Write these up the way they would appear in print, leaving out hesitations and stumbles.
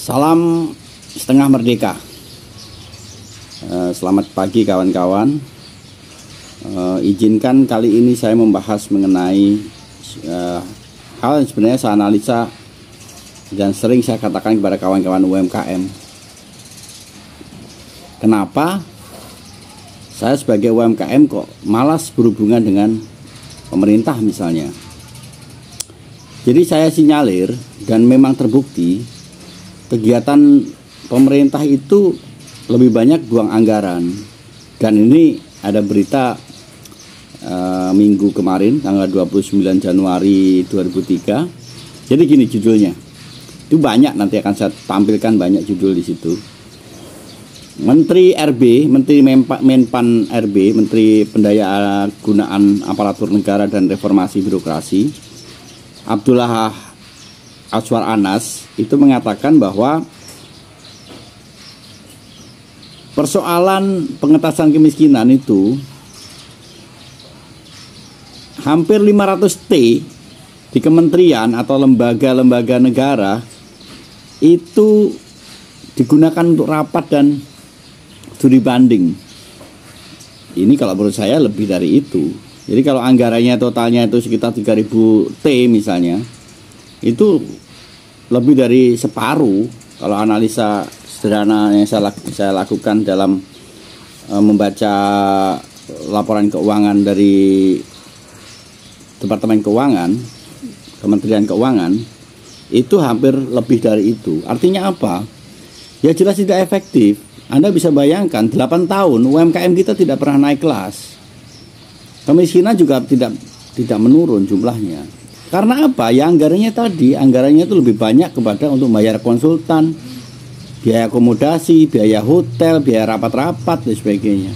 Salam setengah merdeka. Selamat pagi kawan-kawan. Izinkan kali ini saya membahas mengenai hal yang sebenarnya saya analisa dan sering saya katakan kepada kawan-kawan UMKM. Kenapa saya sebagai UMKM kok malas berhubungan dengan pemerintah misalnya? Jadi saya sinyalir dan memang terbukti kegiatan pemerintah itu lebih banyak buang anggaran. Dan ini ada berita minggu kemarin tanggal 29 Januari 2003. Jadi gini judulnya. Itu banyak, nanti akan saya tampilkan banyak judul di situ. Menteri RB, Menteri Menpan RB, Menteri Pendayagunaan Aparatur Negara dan Reformasi Birokrasi, Abdullah Azwar Anas itu mengatakan bahwa persoalan pengentasan kemiskinan itu hampir 500 T di kementerian atau lembaga-lembaga negara itu digunakan untuk rapat dan studi banding. Ini kalau menurut saya lebih dari itu. Jadi kalau anggarannya totalnya itu sekitar 3000 T misalnya, itu lebih dari separuh kalau analisa sederhana yang saya lakukan dalam membaca laporan keuangan dari Departemen Keuangan, Kementerian Keuangan, itu hampir lebih dari itu. Artinya apa? Ya jelas tidak efektif. Anda bisa bayangkan 8 tahun UMKM kita tidak pernah naik kelas. Kemiskinan juga tidak menurun jumlahnya. Karena apa? Ya anggarannya itu lebih banyak kepada untuk bayar konsultan, biaya akomodasi, biaya hotel, biaya rapat-rapat dan sebagainya.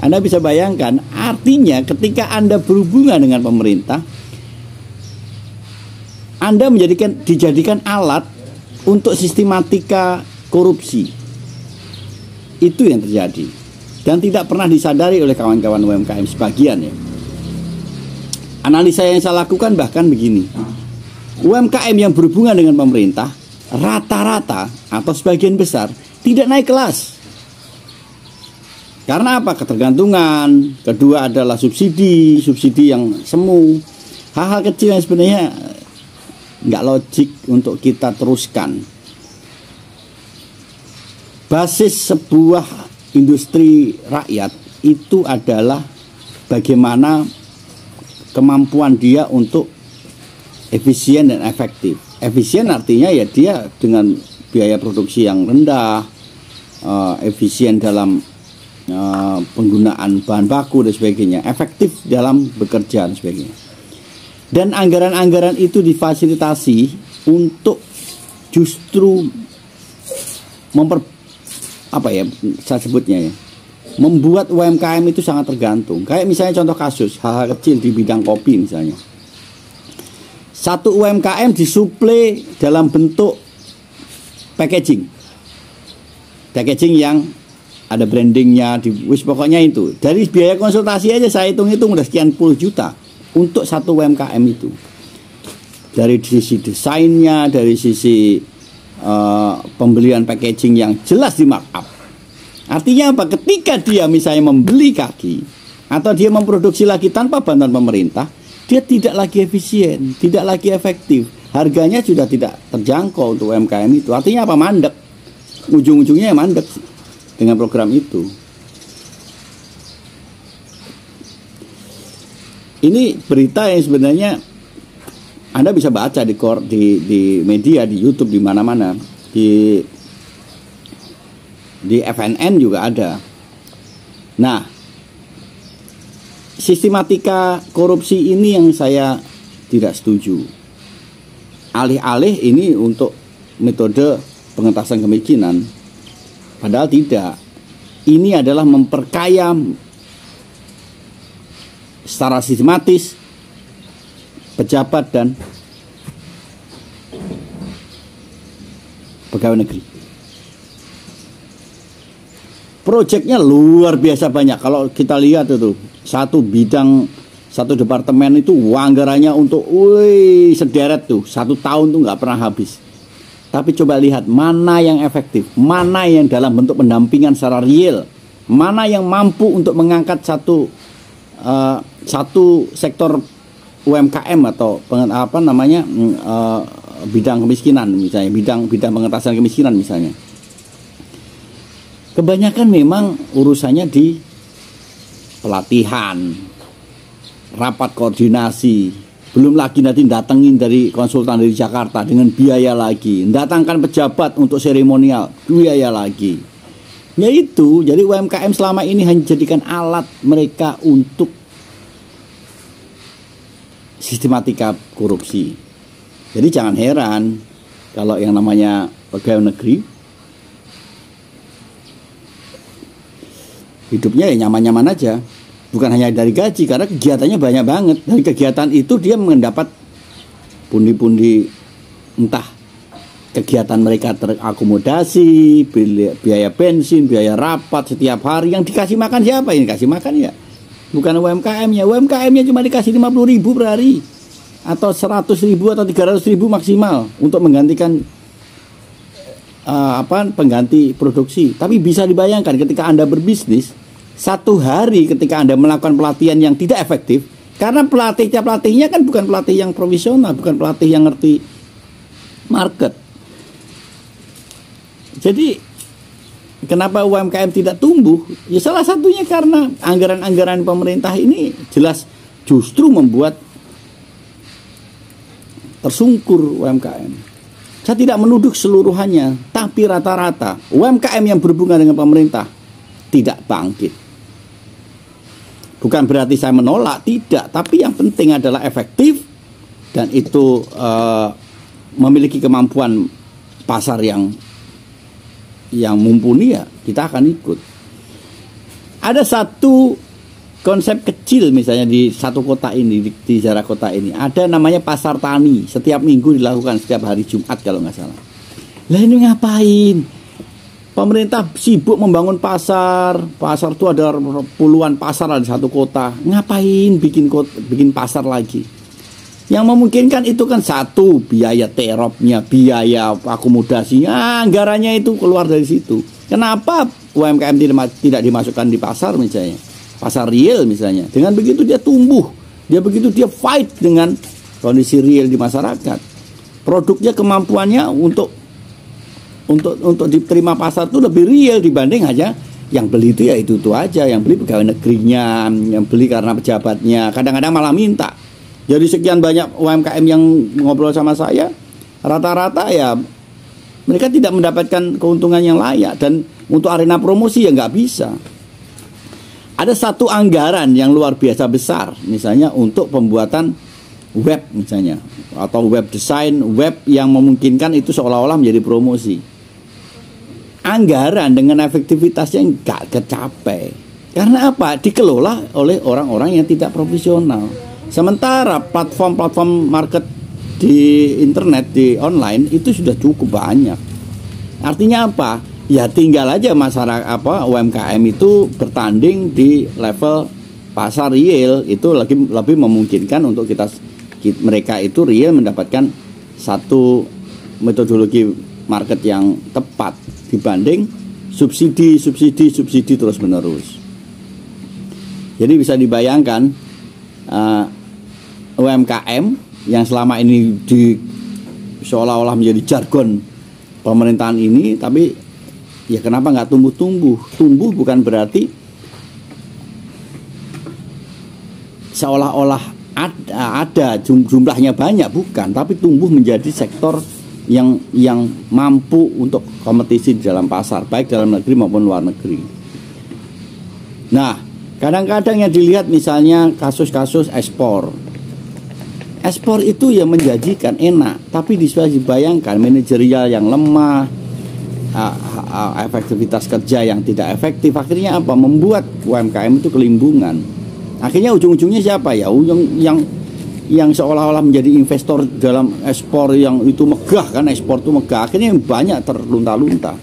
Anda bisa bayangkan, artinya ketika Anda berhubungan dengan pemerintah, Anda dijadikan alat untuk sistematika korupsi. Itu yang terjadi dan tidak pernah disadari oleh kawan-kawan UMKM sebagian ya. Analisa yang saya lakukan bahkan begini, UMKM yang berhubungan dengan pemerintah rata-rata atau sebagian besar tidak naik kelas. Karena apa? Ketergantungan. Kedua adalah subsidi yang semu. Hal-hal kecil yang sebenarnya nggak logik untuk kita teruskan. Basis sebuah industri rakyat itu adalah bagaimana kemampuan dia untuk efisien dan efektif. Efisien artinya ya dia dengan biaya produksi yang rendah, efisien dalam penggunaan bahan baku dan sebagainya, efektif dalam bekerja dan sebagainya. Dan anggaran-anggaran itu difasilitasi untuk justru saya sebutnya ya, membuat UMKM itu sangat tergantung. Kayak misalnya contoh kasus hal-hal kecil di bidang kopi misalnya. Satu UMKM disuplai dalam bentuk packaging yang ada brandingnya, pokoknya itu. Dari biaya konsultasi aja saya hitung-hitung udah sekian puluh juta untuk satu UMKM itu. Dari sisi desainnya, dari sisi pembelian packaging yang jelas di markup. Artinya apa? Ketika dia misalnya membeli kaki atau dia memproduksi lagi tanpa bantuan pemerintah, dia tidak lagi efisien, tidak lagi efektif. Harganya sudah tidak terjangkau untuk UMKM itu. Artinya apa? Mandek. Ujung-ujungnya ya mandek dengan program itu. Ini berita yang sebenarnya Anda bisa baca di media, di YouTube, di mana-mana, di FNN juga ada. Nah, sistematika korupsi ini yang saya tidak setuju. Alih-alih ini untuk metode pengentasan kemiskinan, padahal tidak. Ini adalah memperkaya secara sistematis pejabat dan pegawai negeri. Proyeknya luar biasa banyak. Kalau kita lihat itu satu bidang, satu departemen itu anggarannya untuk sederet tuh 1 tahun tuh nggak pernah habis. Tapi coba lihat mana yang efektif, mana yang dalam bentuk pendampingan secara real, mana yang mampu untuk mengangkat satu sektor UMKM atau bidang kemiskinan misalnya, bidang pengentasan kemiskinan misalnya. Kebanyakan memang urusannya di pelatihan, rapat koordinasi. Belum lagi nanti datengin dari konsultan dari Jakarta dengan biaya lagi. Datangkan pejabat untuk seremonial, biaya lagi. Yaitu, jadi UMKM selama ini hanya dijadikan alat mereka untuk sistematika korupsi. Jadi jangan heran kalau yang namanya pegawai negeri hidupnya ya nyaman-nyaman aja. Bukan hanya dari gaji, karena kegiatannya banyak banget. Dari kegiatan itu dia mendapat pundi-pundi, entah kegiatan mereka terakomodasi, biaya bensin, biaya rapat setiap hari. Yang dikasih makan siapa? Yang dikasih makan ya bukan UMKM-nya. UMKM-nya cuma dikasih 50.000 per hari, atau 100.000 atau 300.000 maksimal untuk menggantikan pengganti produksi. Tapi bisa dibayangkan ketika Anda berbisnis, satu hari ketika Anda melakukan pelatihan yang tidak efektif, karena pelatihnya kan bukan pelatih yang profesional, bukan pelatih yang ngerti market. Jadi kenapa UMKM tidak tumbuh? Ya salah satunya karena anggaran-anggaran pemerintah ini jelas justru membuat tersungkur UMKM. Saya tidak menuduh seluruhannya, tapi rata-rata UMKM yang berhubungan dengan pemerintah tidak bangkit. Bukan berarti saya menolak, tidak. Tapi yang penting adalah efektif dan itu memiliki kemampuan pasar yang mumpuni, ya kita akan ikut. Ada satu konsep kecil misalnya di satu kota ini, di daerah kota ini, ada namanya pasar tani. Setiap minggu dilakukan, setiap hari Jumat kalau nggak salah. Lah ini ngapain? Pemerintah sibuk membangun pasar itu ada puluhan pasar di satu kota. Ngapain bikin pasar lagi? Yang memungkinkan itu kan satu, biaya teropnya, biaya akomodasinya, anggarannya itu keluar dari situ. Kenapa UMKM tidak dimasukkan di pasar misalnya? Pasar real misalnya. Dengan begitu dia tumbuh. Dia fight dengan kondisi real di masyarakat. Produknya, kemampuannya untuk diterima pasar itu lebih real dibanding aja yang beli itu ya itu aja, yang beli pegawai negerinya, yang beli karena pejabatnya, kadang-kadang malah minta. Jadi sekian banyak UMKM yang ngobrol sama saya, rata-rata ya mereka tidak mendapatkan keuntungan yang layak, dan untuk arena promosi ya nggak bisa. Ada satu anggaran yang luar biasa besar, misalnya untuk pembuatan web misalnya, atau web design, web yang memungkinkan itu seolah-olah menjadi promosi. Anggaran dengan efektivitasnya nggak kecapai. Karena apa? Dikelola oleh orang-orang yang tidak profesional. Sementara platform market di internet, di online itu sudah cukup banyak. Artinya apa? Ya tinggal aja masyarakat UMKM itu bertanding di level pasar real, itu lebih memungkinkan untuk mereka itu real mendapatkan satu metodologi market yang tepat dibanding subsidi terus menerus. Jadi bisa dibayangkan UMKM yang selama ini seolah-olah menjadi jargon pemerintahan ini, tapi ya kenapa nggak tumbuh? Tumbuh bukan berarti seolah-olah ada jumlahnya banyak, bukan, tapi tumbuh menjadi sektor yang mampu untuk kompetisi di dalam pasar, baik dalam negeri maupun luar negeri. Nah, kadang-kadang yang dilihat misalnya kasus-kasus ekspor itu ya menjanjikan, enak, tapi bisa dibayangkan manajerial yang lemah, efektivitas kerja yang tidak efektif, akhirnya apa? Membuat UMKM itu kelimbungan. Akhirnya ujung-ujungnya siapa ya? Yang seolah-olah menjadi investor dalam ekspor yang itu megah, kan ekspor itu megah, akhirnya banyak terlunta-lunta,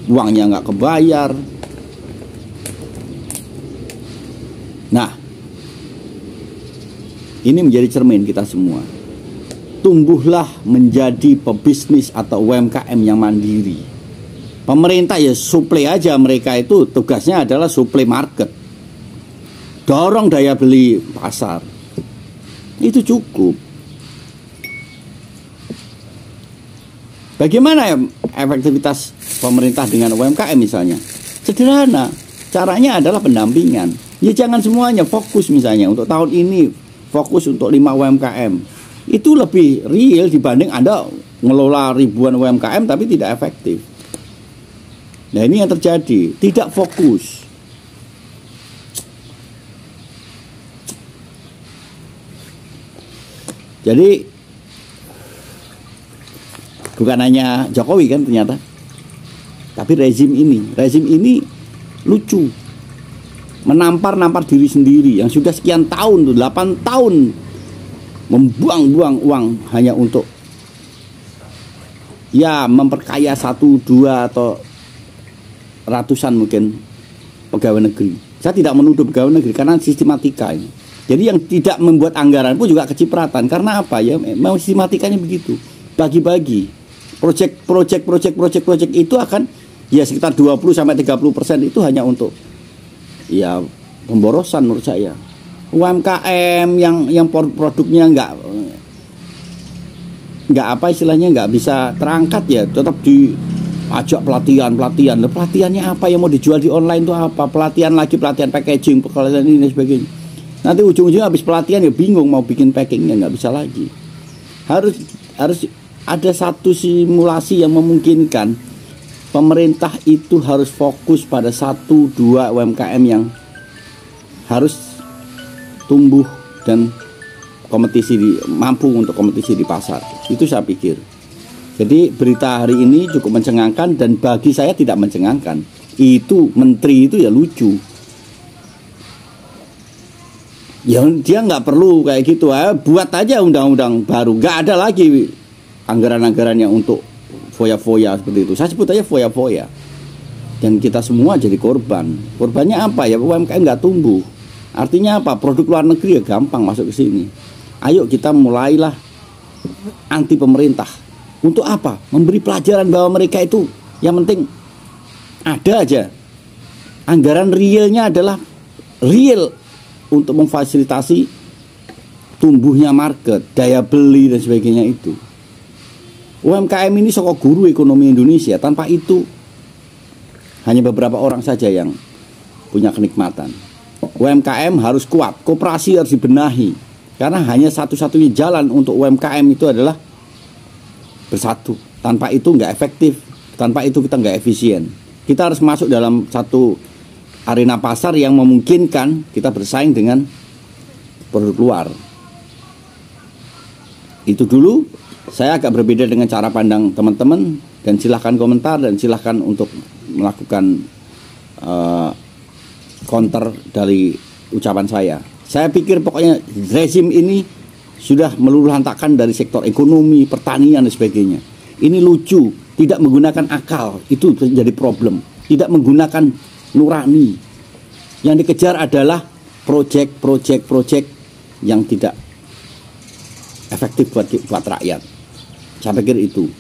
uangnya nggak kebayar. Nah, ini menjadi cermin kita semua. tumbuhlah menjadi pebisnis atau UMKM yang mandiri. Pemerintah ya suplai aja, mereka itu tugasnya adalah suplai market, dorong daya beli pasar, itu cukup. Bagaimana efektivitas pemerintah dengan UMKM misalnya? Sederhana, caranya adalah pendampingan. Ya jangan semuanya fokus, misalnya untuk tahun ini fokus untuk 5 UMKM. Itu lebih real dibanding Anda ngelola ribuan UMKM tapi tidak efektif. Nah ini yang terjadi, tidak fokus. Jadi bukan hanya Jokowi kan ternyata, tapi rezim ini lucu, menampar diri sendiri yang sudah sekian tahun, 8 tahun membuang-buang uang hanya untuk ya memperkaya 1, 2 atau ratusan mungkin pegawai negeri. Saya tidak menuduh pegawai negeri karena sistematika ini. Jadi yang tidak membuat anggaran pun juga kecipratan. Karena apa ya? Memang sistematikanya begitu. Bagi-bagi proyek itu akan ya sekitar 20-30% itu hanya untuk ya pemborosan menurut saya. UMKM yang produknya nggak apa istilahnya nggak bisa terangkat ya tetap diajak pelatihannya apa yang mau dijual di online itu apa, pelatihan packaging, pelatihan ini dan sebagainya. Nanti ujung-ujungnya habis pelatihan ya bingung mau bikin packingnya, nggak bisa lagi. Harus ada satu simulasi yang memungkinkan pemerintah itu harus fokus pada 1-2 UMKM yang harus tumbuh dan mampu untuk kompetisi di pasar. Itu saya pikir. Jadi berita hari ini cukup mencengangkan dan bagi saya tidak mencengangkan. Itu menteri itu ya lucu. Ya dia nggak perlu kayak gitu, buat aja undang-undang baru. Nggak ada lagi anggaran-anggaran yang untuk foya-foya seperti itu. Saya sebut aja foya-foya. Dan kita semua jadi korban. Korbannya apa ya? UMKM nggak tumbuh. Artinya apa? Produk luar negeri ya gampang masuk ke sini. Ayo kita mulailah anti pemerintah. Untuk apa? Memberi pelajaran bahwa mereka itu yang penting ada aja. Anggaran realnya adalah real untuk memfasilitasi tumbuhnya market, daya beli dan sebagainya itu. UMKM ini sokok guru ekonomi Indonesia. Tanpa itu hanya beberapa orang saja yang punya kenikmatan. UMKM harus kuat, koperasi harus dibenahi. Karena hanya satu-satunya jalan untuk UMKM itu adalah bersatu. Tanpa itu nggak efektif, tanpa itu kita nggak efisien. Kita harus masuk dalam satu arena pasar yang memungkinkan kita bersaing dengan produk luar. Itu dulu. Saya agak berbeda dengan cara pandang teman-teman. Dan silahkan komentar dan silahkan untuk melakukan counter dari ucapan saya. Saya pikir pokoknya rezim ini sudah meluluh lantakkan dari sektor ekonomi, pertanian dan sebagainya. Ini lucu, tidak menggunakan akal, itu menjadi problem. Tidak menggunakan nurani. Yang dikejar adalah proyek yang tidak efektif buat rakyat. Saya pikir itu.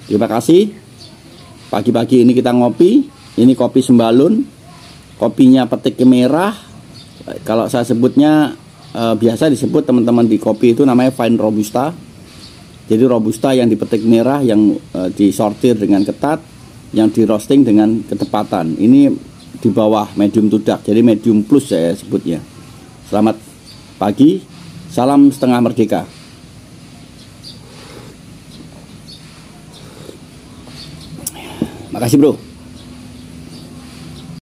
Terima kasih. Pagi-pagi ini kita ngopi. Ini kopi Sembalun. Kopinya petik merah. Kalau saya sebutnya biasa disebut teman-teman di kopi itu namanya fine robusta. Jadi robusta yang dipetik merah, yang disortir dengan ketat, yang di roasting dengan ketepatan. Ini di bawah medium to dark, jadi medium plus saya sebutnya. Selamat pagi, salam setengah merdeka. Makasih bro.